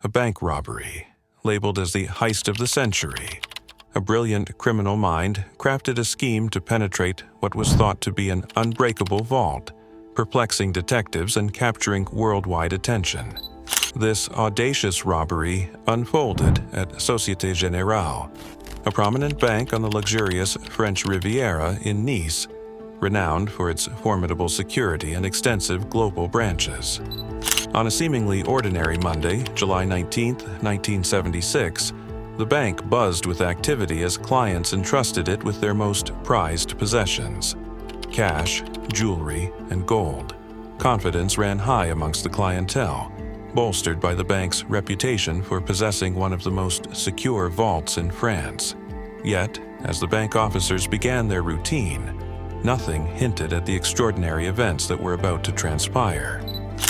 a bank robbery, labeled as the heist of the century. A brilliant criminal mind crafted a scheme to penetrate what was thought to be an unbreakable vault, perplexing detectives and capturing worldwide attention. This audacious robbery unfolded at Société Générale, a prominent bank on the luxurious French Riviera in Nice, renowned for its formidable security and extensive global branches. On a seemingly ordinary Monday, July 19, 1976, the bank buzzed with activity as clients entrusted it with their most prized possessions: cash, jewelry, and gold. Confidence ran high amongst the clientele, bolstered by the bank's reputation for possessing one of the most secure vaults in France. Yet, as the bank officers began their routine, nothing hinted at the extraordinary events that were about to transpire.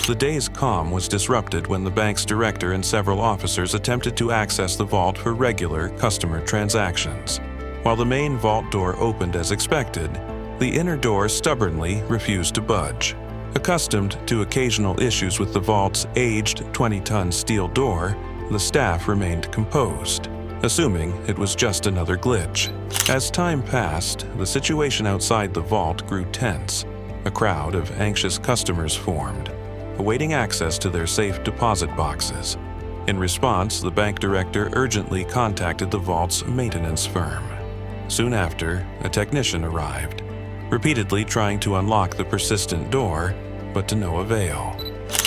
The day's calm was disrupted when the bank's director and several officers attempted to access the vault for regular customer transactions. While the main vault door opened as expected, the inner door stubbornly refused to budge. Accustomed to occasional issues with the vault's aged 20-ton steel door, the staff remained composed, assuming it was just another glitch. As time passed, the situation outside the vault grew tense. A crowd of anxious customers formed, awaiting access to their safe deposit boxes. In response, the bank director urgently contacted the vault's maintenance firm. Soon after, a technician arrived, repeatedly trying to unlock the persistent door, but to no avail.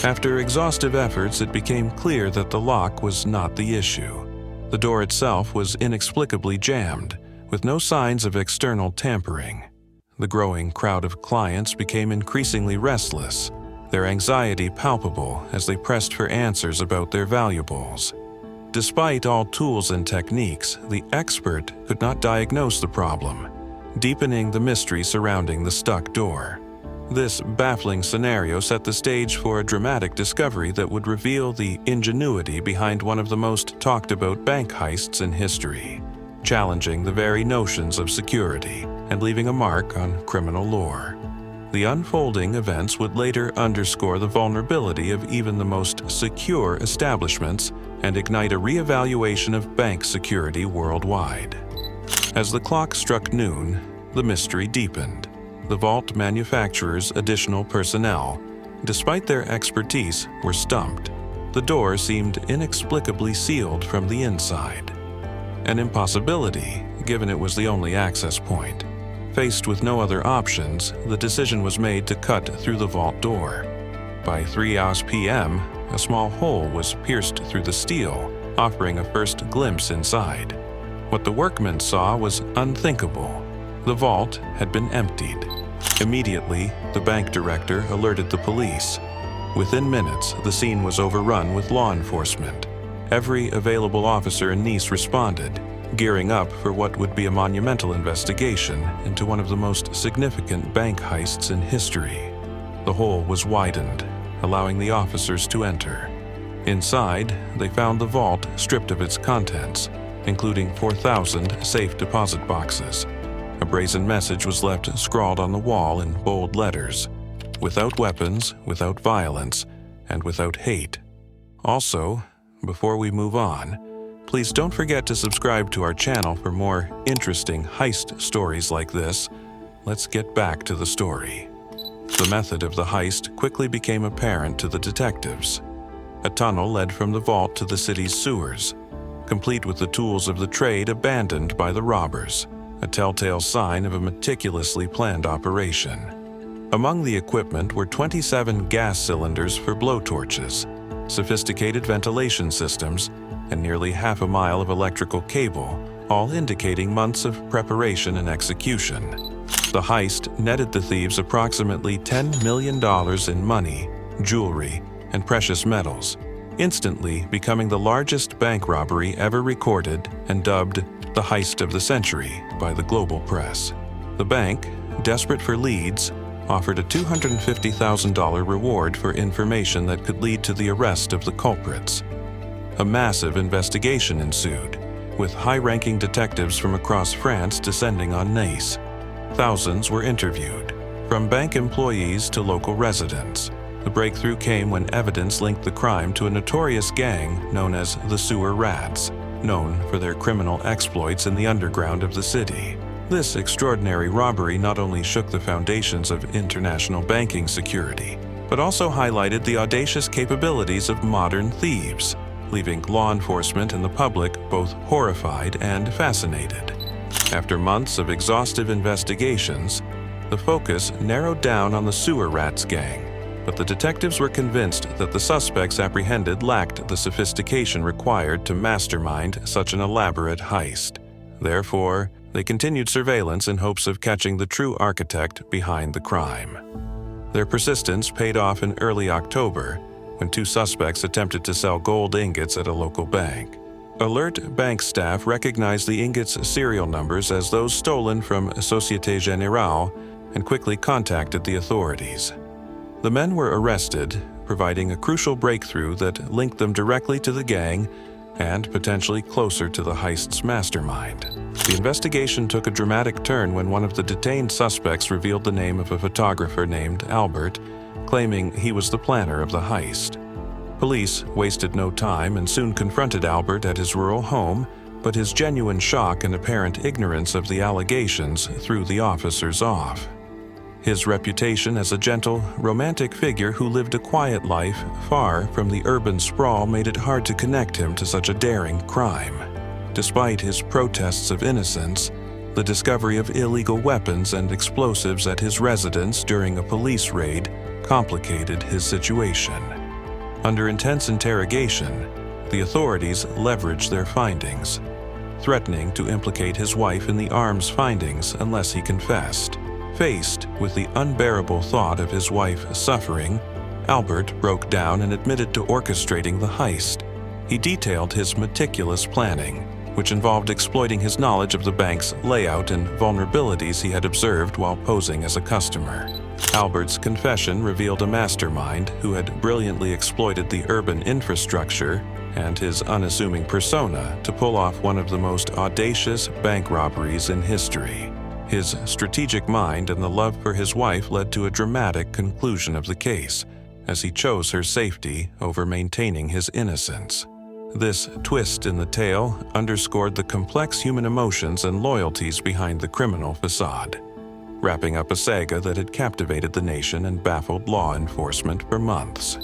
After exhaustive efforts, it became clear that the lock was not the issue. The door itself was inexplicably jammed, with no signs of external tampering. The growing crowd of clients became increasingly restless, their anxiety palpable as they pressed for answers about their valuables. Despite all tools and techniques, the expert could not diagnose the problem, deepening the mystery surrounding the stuck door. This baffling scenario set the stage for a dramatic discovery that would reveal the ingenuity behind one of the most talked-about bank heists in history, challenging the very notions of security and leaving a mark on criminal lore. The unfolding events would later underscore the vulnerability of even the most secure establishments and ignite a re-evaluation of bank security worldwide. As the clock struck noon, the mystery deepened. The vault manufacturer's additional personnel, despite their expertise, were stumped. The door seemed inexplicably sealed from the inside. An impossibility, given it was the only access point. Faced with no other options, the decision was made to cut through the vault door. By 3 p.m., a small hole was pierced through the steel, offering a first glimpse inside. What the workmen saw was unthinkable. The vault had been emptied. Immediately, the bank director alerted the police. Within minutes, the scene was overrun with law enforcement. Every available officer in Nice responded, gearing up for what would be a monumental investigation into one of the most significant bank heists in history. The hole was widened, allowing the officers to enter. Inside, they found the vault stripped of its contents, including 4,000 safe deposit boxes. A brazen message was left scrawled on the wall in bold letters: without weapons, without violence, and without hate. Also, before we move on, please don't forget to subscribe to our channel for more interesting heist stories like this. Let's get back to the story. The method of the heist quickly became apparent to the detectives. A tunnel led from the vault to the city's sewers, complete with the tools of the trade abandoned by the robbers, a telltale sign of a meticulously planned operation. Among the equipment were 27 gas cylinders for blowtorches, sophisticated ventilation systems, and nearly half a mile of electrical cable, all indicating months of preparation and execution. The heist netted the thieves approximately $10 million in money, jewelry, and precious metals, instantly becoming the largest bank robbery ever recorded and dubbed the heist of the century by the global press. The bank, desperate for leads, offered a $250,000 reward for information that could lead to the arrest of the culprits. A massive investigation ensued, with high-ranking detectives from across France descending on Nice. Thousands were interviewed, from bank employees to local residents. The breakthrough came when evidence linked the crime to a notorious gang known as the Sewer Rats, known for their criminal exploits in the underground of the city. This extraordinary robbery not only shook the foundations of international banking security, but also highlighted the audacious capabilities of modern thieves, leaving law enforcement and the public both horrified and fascinated. After months of exhaustive investigations, the focus narrowed down on the Sewer Rats gang, but the detectives were convinced that the suspects apprehended lacked the sophistication required to mastermind such an elaborate heist. Therefore, they continued surveillance in hopes of catching the true architect behind the crime. Their persistence paid off in early October when two suspects attempted to sell gold ingots at a local bank. Alert bank staff recognized the ingots' serial numbers as those stolen from Société Générale and quickly contacted the authorities. The men were arrested, providing a crucial breakthrough that linked them directly to the gang and potentially closer to the heist's mastermind. The investigation took a dramatic turn when one of the detained suspects revealed the name of a photographer named Albert, claiming he was the planner of the heist. Police wasted no time and soon confronted Albert at his rural home, but his genuine shock and apparent ignorance of the allegations threw the officers off. His reputation as a gentle, romantic figure who lived a quiet life far from the urban sprawl made it hard to connect him to such a daring crime. Despite his protests of innocence, the discovery of illegal weapons and explosives at his residence during a police raid complicated his situation. Under intense interrogation, the authorities leveraged their findings, threatening to implicate his wife in the arms findings unless he confessed. Faced with the unbearable thought of his wife suffering, Albert broke down and admitted to orchestrating the heist. He detailed his meticulous planning, which involved exploiting his knowledge of the bank's layout and vulnerabilities he had observed while posing as a customer. Albert's confession revealed a mastermind who had brilliantly exploited the urban infrastructure and his unassuming persona to pull off one of the most audacious bank robberies in history. His strategic mind and the love for his wife led to a dramatic conclusion of the case, as he chose her safety over maintaining his innocence. This twist in the tale underscored the complex human emotions and loyalties behind the criminal facade, wrapping up a saga that had captivated the nation and baffled law enforcement for months.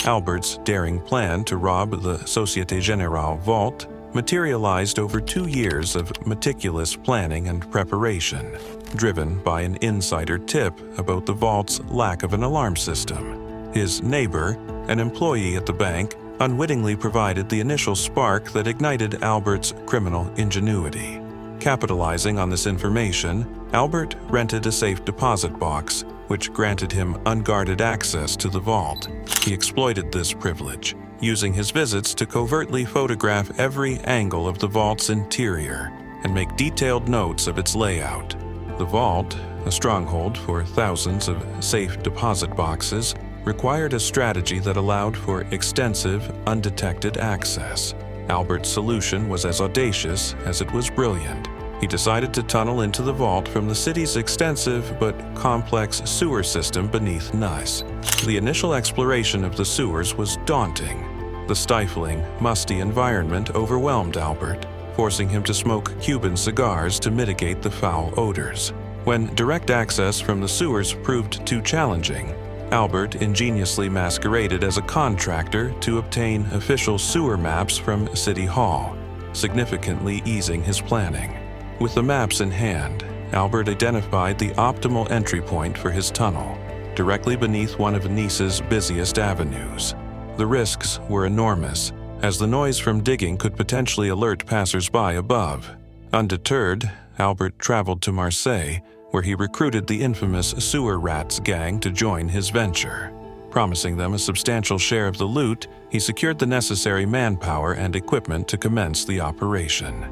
Albert's daring plan to rob the Société Générale vault materialized over 2 years of meticulous planning and preparation, driven by an insider tip about the vault's lack of an alarm system. His neighbor, an employee at the bank, unwittingly provided the initial spark that ignited Albert's criminal ingenuity. Capitalizing on this information, Albert rented a safe deposit box, which granted him unguarded access to the vault. He exploited this privilege, using his visits to covertly photograph every angle of the vault's interior and make detailed notes of its layout. The vault, a stronghold for thousands of safe deposit boxes, required a strategy that allowed for extensive, undetected access. Albert's solution was as audacious as it was brilliant. He decided to tunnel into the vault from the city's extensive but complex sewer system beneath Nice. The initial exploration of the sewers was daunting. The stifling, musty environment overwhelmed Albert, forcing him to smoke Cuban cigars to mitigate the foul odors. When direct access from the sewers proved too challenging, Albert ingeniously masqueraded as a contractor to obtain official sewer maps from City Hall, significantly easing his planning. With the maps in hand, Albert identified the optimal entry point for his tunnel, directly beneath one of Nice's busiest avenues. The risks were enormous, as the noise from digging could potentially alert passers-by above. Undeterred, Albert traveled to Marseille, where he recruited the infamous Sewer Rats gang to join his venture. Promising them a substantial share of the loot, he secured the necessary manpower and equipment to commence the operation.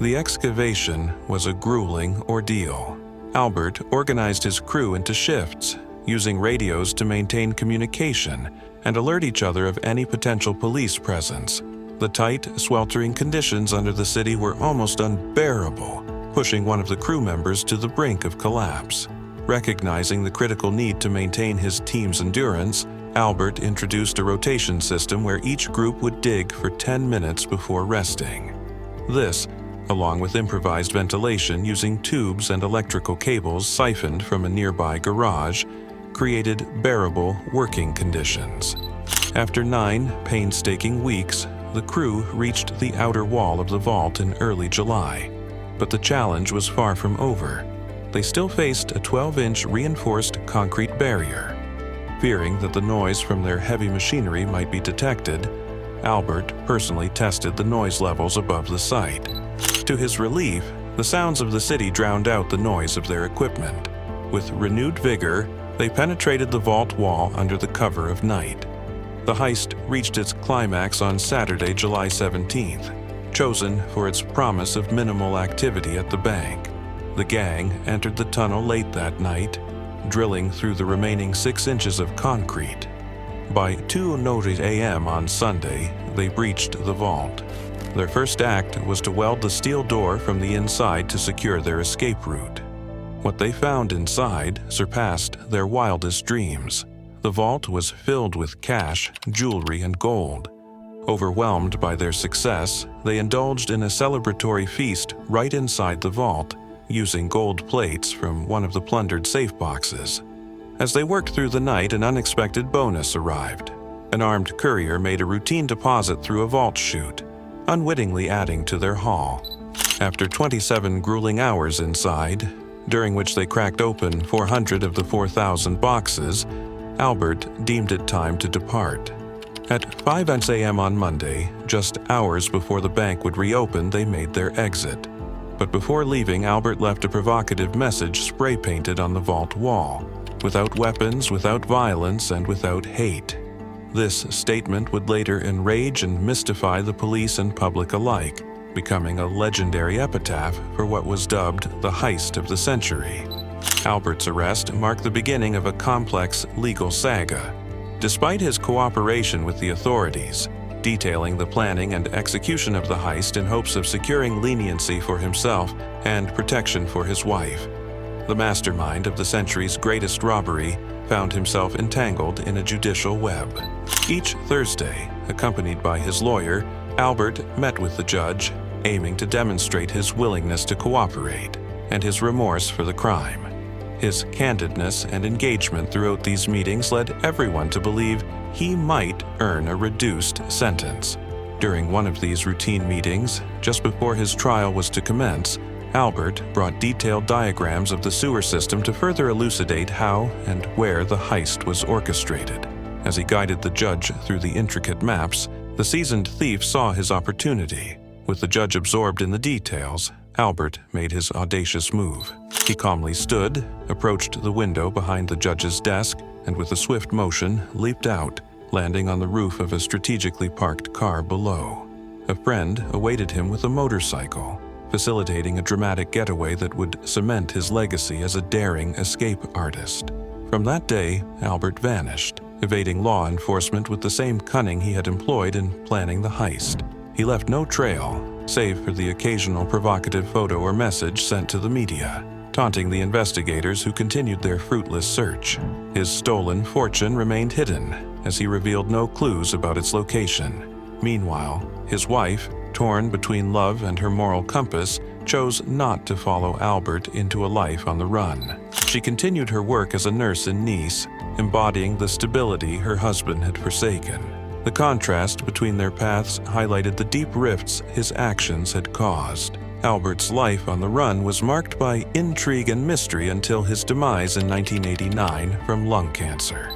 The excavation was a grueling ordeal. Albert organized his crew into shifts, using radios to maintain communication and alert each other of any potential police presence. The tight, sweltering conditions under the city were almost unbearable, pushing one of the crew members to the brink of collapse. Recognizing the critical need to maintain his team's endurance, Albert introduced a rotation system where each group would dig for 10 minutes before resting. This, along with improvised ventilation using tubes and electrical cables siphoned from a nearby garage, created bearable working conditions. After 9 painstaking weeks, the crew reached the outer wall of the vault in early July. But the challenge was far from over. They still faced a 12-inch reinforced concrete barrier. Fearing that the noise from their heavy machinery might be detected, Albert personally tested the noise levels above the site. To his relief, the sounds of the city drowned out the noise of their equipment. With renewed vigor, they penetrated the vault wall under the cover of night. The heist reached its climax on Saturday, July 17th, chosen for its promise of minimal activity at the bank. The gang entered the tunnel late that night, drilling through the remaining 6 inches of concrete. By 2:00 a.m. on Sunday, they breached the vault. Their first act was to weld the steel door from the inside to secure their escape route. What they found inside surpassed their wildest dreams. The vault was filled with cash, jewelry, and gold. Overwhelmed by their success, they indulged in a celebratory feast right inside the vault, using gold plates from one of the plundered safe boxes. As they worked through the night, an unexpected bonus arrived. An armed courier made a routine deposit through a vault chute, unwittingly adding to their haul. After 27 grueling hours inside, during which they cracked open 400 of the 4,000 boxes, Albert deemed it time to depart. At 5 a.m. on Monday, just hours before the bank would reopen, they made their exit. But before leaving, Albert left a provocative message spray-painted on the vault wall: "Without weapons, without violence, and without hate." This statement would later enrage and mystify the police and public alike, becoming a legendary epitaph for what was dubbed the heist of the century. Albert's arrest marked the beginning of a complex legal saga. Despite his cooperation with the authorities, detailing the planning and execution of the heist in hopes of securing leniency for himself and protection for his wife, the mastermind of the century's greatest robbery found himself entangled in a judicial web. Each Thursday, accompanied by his lawyer, Albert met with the judge, aiming to demonstrate his willingness to cooperate and his remorse for the crime. His candidness and engagement throughout these meetings led everyone to believe he might earn a reduced sentence. During one of these routine meetings, just before his trial was to commence, Albert brought detailed diagrams of the sewer system to further elucidate how and where the heist was orchestrated. As he guided the judge through the intricate maps, the seasoned thief saw his opportunity. With the judge absorbed in the details, Albert made his audacious move. He calmly stood, approached the window behind the judge's desk, and with a swift motion, leaped out, landing on the roof of a strategically parked car below. A friend awaited him with a motorcycle, facilitating a dramatic getaway that would cement his legacy as a daring escape artist. From that day, Albert vanished, evading law enforcement with the same cunning he had employed in planning the heist. He left no trail, save for the occasional provocative photo or message sent to the media, taunting the investigators who continued their fruitless search. His stolen fortune remained hidden, as he revealed no clues about its location. Meanwhile, his wife, torn between love and her moral compass, chose not to follow Albert into a life on the run. She continued her work as a nurse in Nice, embodying the stability her husband had forsaken. The contrast between their paths highlighted the deep rifts his actions had caused. Albert's life on the run was marked by intrigue and mystery until his demise in 1989 from lung cancer.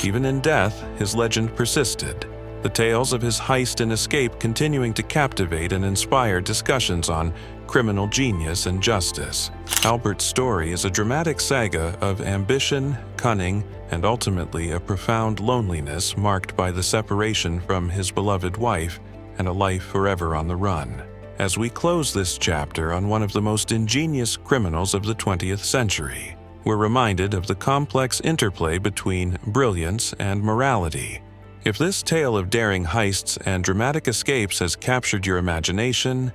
Even in death, his legend persisted, the tales of his heist and escape continuing to captivate and inspire discussions on criminal genius and justice. Albert's story is a dramatic saga of ambition, cunning, and ultimately a profound loneliness marked by the separation from his beloved wife and a life forever on the run. As we close this chapter on one of the most ingenious criminals of the 20th century, we're reminded of the complex interplay between brilliance and morality. If this tale of daring heists and dramatic escapes has captured your imagination,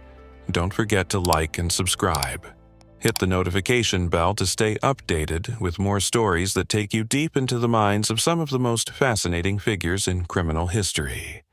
don't forget to like and subscribe. Hit the notification bell to stay updated with more stories that take you deep into the minds of some of the most fascinating figures in criminal history.